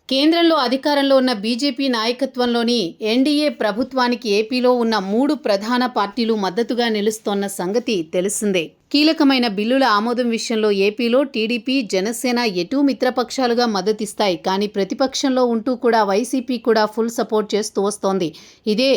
కేంద్రంలో అధికారంలో ఉన్న బీజేపీ నాయకత్వంలోని ఎన్డీఏ ప్రభుత్వానికి ఏపీలో ఉన్న 3 ప్రధాన పార్టీలు మద్దతుగా నిలుస్తోన్న సంగతి తెలిసిందే. కీలకమైన బిల్లుల ఆమోదం విషయంలో ఏపీలో టీడీపీ, జనసేన ఎటూ మిత్రపక్షాలుగా మద్దతిస్తాయి. కానీ ప్రతిపక్షంలో ఉంటూ కూడా వైసీపీ కూడా ఫుల్ సపోర్ట్ చేస్తూ వస్తోంది. ఇదే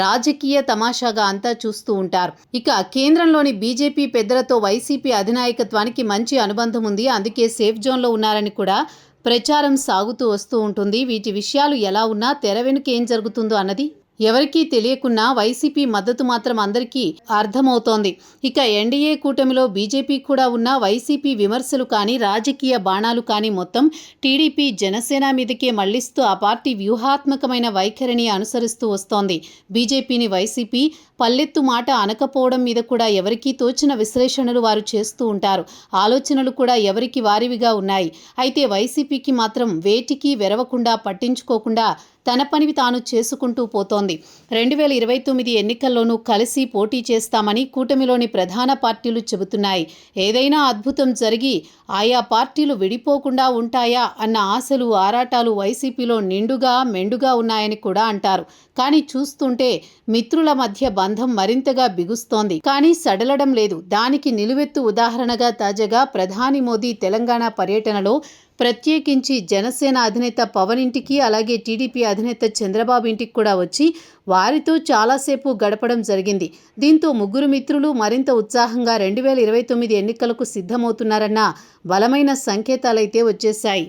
రాజకీయ తమాషాగా అంతా చూస్తూ ఉంటారు. ఇక కేంద్రంలోని బీజేపీ పెద్దలతో వైసీపీ అధినాయకత్వానికి మంచి అనుబంధం ఉంది. అందుకే సేఫ్ జోన్లో ఉన్నారని కూడా ప్రచారం సాగుతూ వస్తూ ఉంటుంది. వీటి విషయాలు ఎలా ఉన్నా తెర వెనుక ఏం జరుగుతుందో అన్నది ఎవరికీ తెలియకున్నా వైసీపీ మద్దతు మాత్రం అందరికీ అర్థమవుతోంది. ఇక ఎన్డీఏ కూటమిలో బీజేపీ కూడా ఉన్న వైసీపీ విమర్శలు కానీ రాజకీయ బాణాలు కానీ మొత్తం టీడీపీ, జనసేన మీదకే మళ్లిస్తూ ఆ పార్టీ వ్యూహాత్మకమైన వైఖరిని అనుసరిస్తూ వస్తోంది. బీజేపీని వైసీపీ పల్లెత్తు మాట అనకపోవడం మీద కూడా ఎవరికీ తోచిన విశ్లేషణలు వారు చేస్తూ ఉంటారు. ఆలోచనలు కూడా ఎవరికి వారివిగా ఉన్నాయి. అయితే వైసీపీకి మాత్రం వేటికి వెరవకుండా పట్టించుకోకుండా తన పనివి తాను చేసుకుంటూ పోతోంది. 2029 ఎన్నికల్లోనూ కలిసి పోటీ చేస్తామని కూటమిలోని ప్రధాన పార్టీలు చెబుతున్నాయి. ఏదైనా అద్భుతం జరిగి ఆయా పార్టీలు విడిపోకుండా ఉంటాయా అన్న ఆశలు, ఆరాటాలు వైసీపీలో నిండుగా మెండుగా ఉన్నాయని కూడా అంటారు. కానీ చూస్తుంటే మిత్రుల మధ్య బంధం మరింతగా బిగుస్తోంది. కానీ సడలడం లేదు. దానికి నిలువెత్తు ఉదాహరణగా తాజాగా ప్రధాని మోదీ తెలంగాణ పర్యటనలో ప్రత్యేకించి జనసేన అధినేత పవన్ ఇంటికి, అలాగే టీడీపీ అధినేత చంద్రబాబు ఇంటికి కూడా వచ్చి వారితో చాలాసేపు గడపడం జరిగింది. దీంతో ముగ్గురు మిత్రులు మరింత ఉత్సాహంగా 2029 ఎన్నికలకు సిద్ధమవుతున్నారన్న బలమైన సంకేతాలైతే వచ్చేశాయి.